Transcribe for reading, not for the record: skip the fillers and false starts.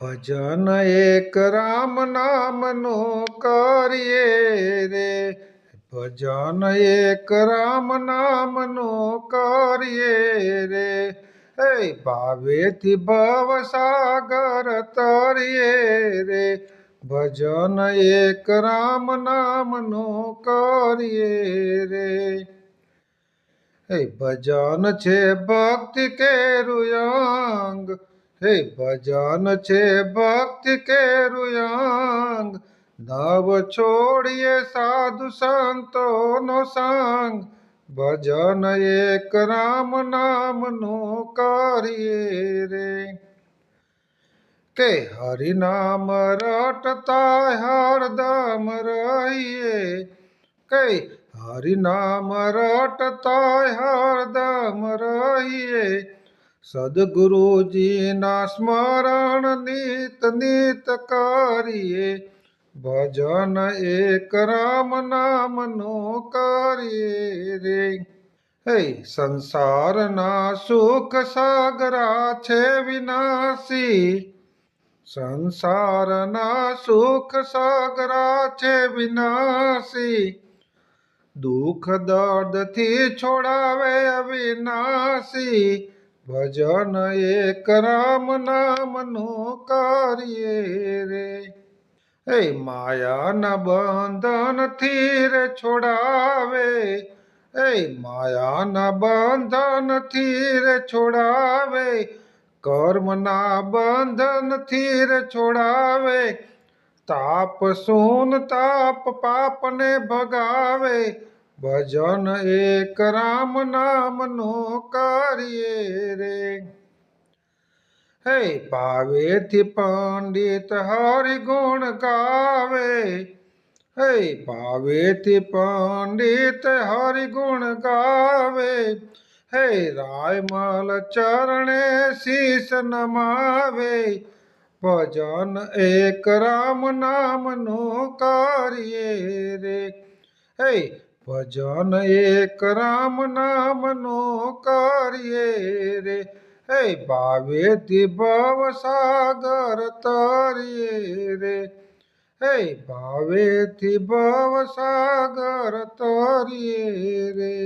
ભજન એક રામ નામનું કરીએ રે, ભજન એક રામ નામનું કરીએ રે, ભાવેથી ભવસાગર તરીએ રે, ભજન એક રામ નામનું કરીએ રે. ભજન છે ભક્તિ કેરું અંગ, ભજન છે ભક્તિ કેરું અંગ, નવ છોડીએ સાધુ સંતોનો સંગ, ભજન એક રામ નામનું કરીએ રે. કે હરિનામ રટતા હરદમ રહીએ, કે હરિનામ રટતા હરદમ રહીએ, સદગુરુજીના સ્મરણ નિત નિત કરીએ, ભજન એક રામ નામનું કરીએ રે. સંસારના સુખ સાગરા છે વિનાશી, સંસારના સુખ સાગરા છે વિનાશી, દુઃખ દર્દથી છોડાવે અવિનાશી, ભજન એક રામ નામનું કરીએ રે. માયાના બંધનથી રે છોડાવે, માયાના બંધનથી રે છોડાવે, કર્મના બંધનથી રે છોડાવે, તાપ સૂન તાપ પાપને ભગાવે, ભજન એક રામ નામનું કરીએ રે. ભાવેથી પંડિત હરિગુણ ગાવે, ભાવેથી પંડિત હરિગુણ ગાવે, રાયમલ ચરણે શીશ નમાવે, ભજન એક રામ નામનું કરીએ રે. ભજન એક રામ નામનું કરીએ રે, ભાવેથી ભવસાગર તરીએ રે, ભાવેથી ભવસાગર તરીએ રે.